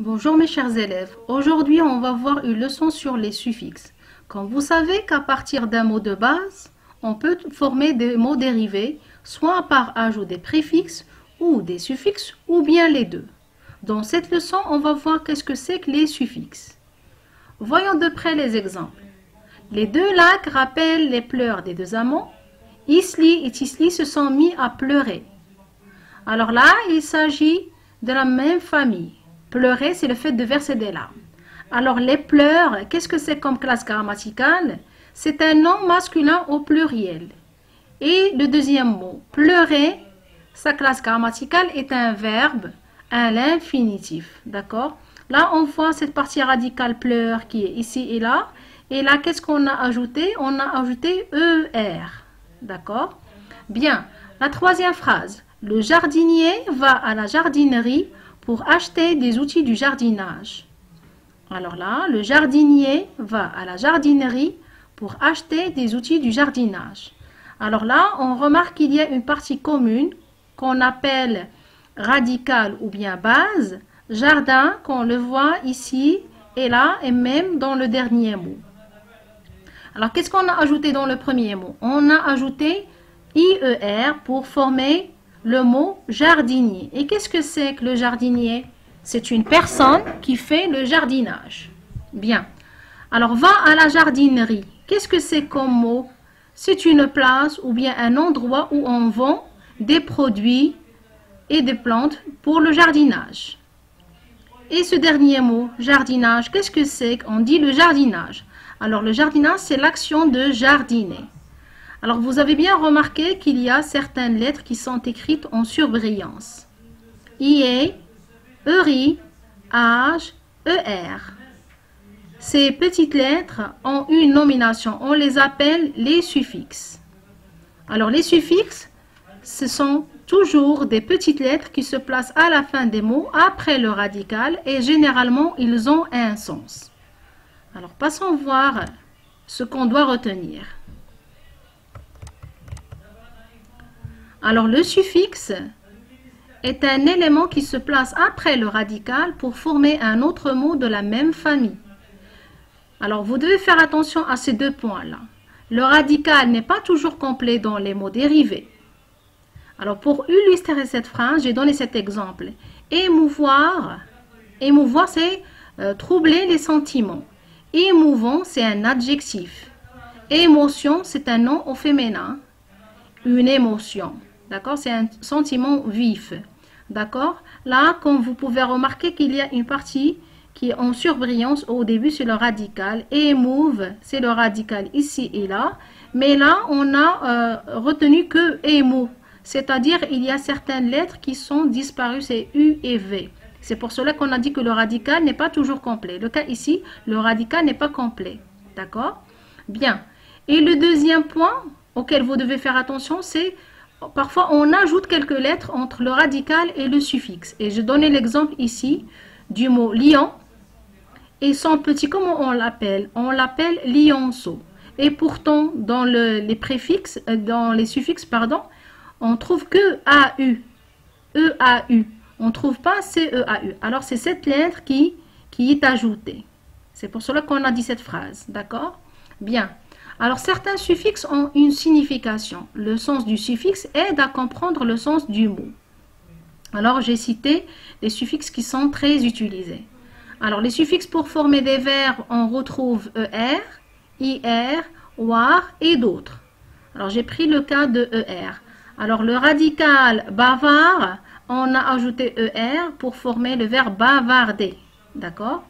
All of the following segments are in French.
Bonjour mes chers élèves, aujourd'hui on va voir une leçon sur les suffixes. Comme vous savez qu'à partir d'un mot de base, on peut former des mots dérivés, soit par ajout des préfixes ou des suffixes, ou bien les deux. Dans cette leçon, on va voir qu'est-ce que c'est que les suffixes. Voyons de près les exemples. Les deux lacs rappellent les pleurs des deux amants. Isli et Tisli se sont mis à pleurer. Alors là, il s'agit de la même famille. Pleurer, c'est le fait de verser des larmes. Alors, les pleurs, qu'est-ce que c'est comme classe grammaticale? C'est un nom masculin au pluriel. Et le deuxième mot, pleurer, sa classe grammaticale est un verbe à l'infinitif. D'accord? Là, on voit cette partie radicale pleure qui est ici et là. Et là, qu'est-ce qu'on a ajouté? On a ajouté ER. D'accord? Bien. La troisième phrase. Le jardinier va à la jardinerie pour acheter des outils du jardinage. Alors là, le jardinier va à la jardinerie pour acheter des outils du jardinage. Alors là, on remarque qu'il y a une partie commune qu'on appelle radicale ou bien base, jardin, qu'on le voit ici et là, et même dans le dernier mot. Alors, qu'est-ce qu'on a ajouté dans le premier mot? On a ajouté IER pour former le mot jardinier. Et qu'est-ce que c'est que le jardinier? C'est une personne qui fait le jardinage. Bien. Alors, va à la jardinerie. Qu'est-ce que c'est comme mot? C'est une place ou bien un endroit où on vend des produits et des plantes pour le jardinage. Et ce dernier mot, jardinage, qu'est-ce que c'est qu'on dit le jardinage? Alors, le jardinage, c'est l'action de jardiner. Alors, vous avez bien remarqué qu'il y a certaines lettres qui sont écrites en surbrillance. IE, ERI, H, ER. Ces petites lettres ont une nomination. On les appelle les suffixes. Alors, les suffixes, ce sont toujours des petites lettres qui se placent à la fin des mots après le radical et généralement, ils ont un sens. Alors, passons voir ce qu'on doit retenir. Alors, le suffixe est un élément qui se place après le radical pour former un autre mot de la même famille. Alors, vous devez faire attention à ces deux points-là. Le radical n'est pas toujours complet dans les mots dérivés. Alors, pour illustrer cette phrase, j'ai donné cet exemple. Émouvoir, c'est troubler les sentiments. Émouvant, c'est un adjectif. Émotion, c'est un nom au féminin. Une émotion. D'accord? C'est un sentiment vif. D'accord? Là, comme vous pouvez remarquer qu'il y a une partie qui est en surbrillance au début, c'est le radical. Émouve, c'est le radical ici et là. Mais là, on a retenu que émou. C'est-à-dire, il y a certaines lettres qui sont disparues, c'est U et V. C'est pour cela qu'on a dit que le radical n'est pas toujours complet. Le cas ici, le radical n'est pas complet. D'accord? Bien. Et le deuxième point auquel vous devez faire attention, c'est parfois on ajoute quelques lettres entre le radical et le suffixe. Et je donnais l'exemple ici du mot lion. Et son petit, comment on l'appelle? On l'appelle lionceau. Et pourtant, dans les préfixes, dans les suffixes, pardon, on trouve que AU, EAU. On ne trouve pas CEAU. Alors, c'est cette lettre qui est ajoutée. C'est pour cela qu'on a dit cette phrase. D'accord? Bien. Alors, certains suffixes ont une signification. Le sens du suffixe aide à comprendre le sens du mot. Alors, j'ai cité les suffixes qui sont très utilisés. Alors, les suffixes pour former des verbes, on retrouve ER, IR, OIR et d'autres. Alors, j'ai pris le cas de ER. Alors, le radical bavard, on a ajouté ER pour former le verbe bavarder. D'accord?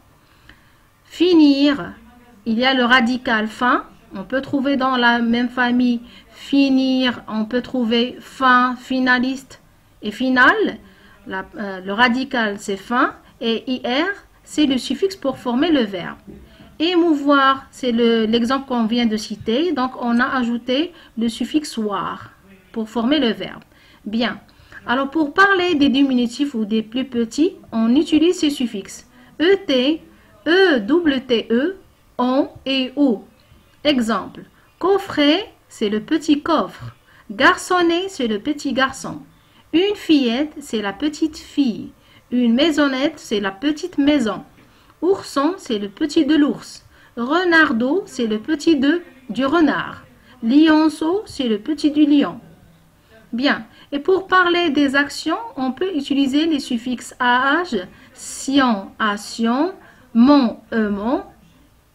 Finir, il y a le radical fin. On peut trouver dans la même famille finir, on peut trouver fin, finaliste et final. Le radical, c'est fin. Et IR, c'est le suffixe pour former le verbe. Émouvoir, c'est l'exemple qu'on vient de citer. Donc, on a ajouté le suffixe war pour former le verbe. Bien. Alors, pour parler des diminutifs ou des plus petits, on utilise ces suffixes. ET, EWTE, ON et OU. Exemple. Coffret, c'est le petit coffre. Garçonnet, c'est le petit garçon. Une fillette, c'est la petite fille. Une maisonnette, c'est la petite maison. Ourson, c'est le petit de l'ours. Renardeau, c'est le petit du renard. Lionceau, c'est le petit du lion. Bien. Et pour parler des actions, on peut utiliser les suffixes age, sion, ation, mon, mon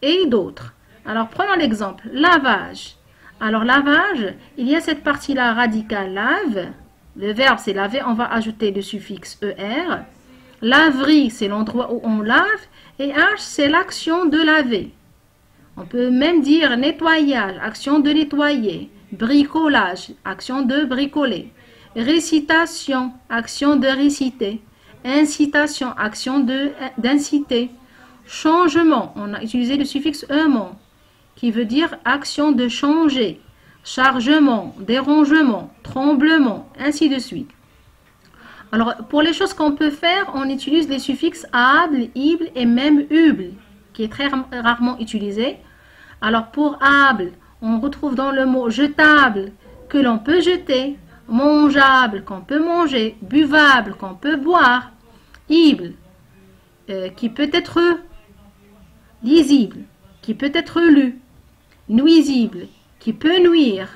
et d'autres. Alors, prenons l'exemple. Lavage. Alors, lavage, il y a cette partie-là radicale lave. Le verbe, c'est laver. On va ajouter le suffixe er. Laverie, c'est l'endroit où on lave. Et age, c'est l'action de laver. On peut même dire nettoyage, action de nettoyer. Bricolage, action de bricoler. Récitation, action de réciter. Incitation, action d'inciter. Changement, on a utilisé le suffixe ement, qui veut dire action de changer. Chargement, dérangement, tremblement, ainsi de suite. Alors, pour les choses qu'on peut faire, on utilise les suffixes able, ible et même uble, qui est très rarement utilisé. Alors, pour able, on retrouve dans le mot jetable, que l'on peut jeter, mangeable, qu'on peut manger, buvable, qu'on peut boire, ible, qui peut être lisible, qui peut être lu, nuisible, qui peut nuire,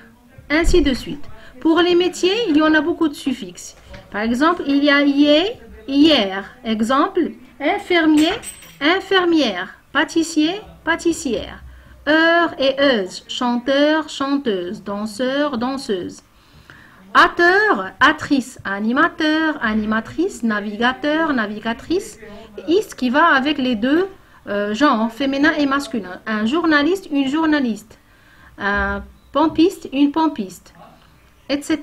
ainsi de suite. Pour les métiers, il y en a beaucoup de suffixes. Par exemple, il y a hier. Exemple, infirmier, infirmière, pâtissier, pâtissière. Heure et euse, chanteur, chanteuse, danseur, danseuse. Acteur, actrice, animateur, animatrice, navigateur, navigatrice. Is qui va avec les deux genres, féminin et masculin. Un journaliste, une journaliste. Un pompiste, une pompiste, etc.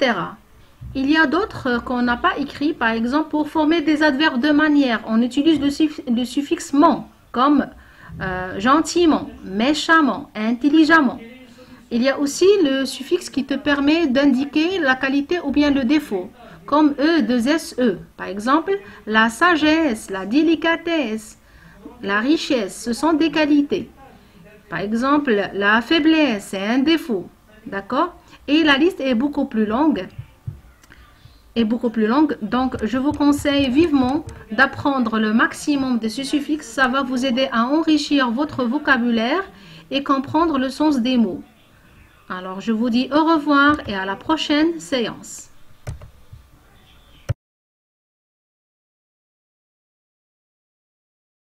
Il y a d'autres qu'on n'a pas écrits, par exemple, pour former des adverbes de manière. On utilise le suffixe ment, comme gentiment, méchamment, intelligemment. Il y a aussi le suffixe qui te permet d'indiquer la qualité ou bien le défaut, comme e, par exemple, la sagesse, la délicatesse, la richesse, ce sont des qualités. Par exemple, la faiblesse, c'est un défaut, d'accord? Et la liste est beaucoup plus longue. Donc je vous conseille vivement d'apprendre le maximum de ce suffixe. Ça va vous aider à enrichir votre vocabulaire et comprendre le sens des mots. Alors je vous dis au revoir et à la prochaine séance.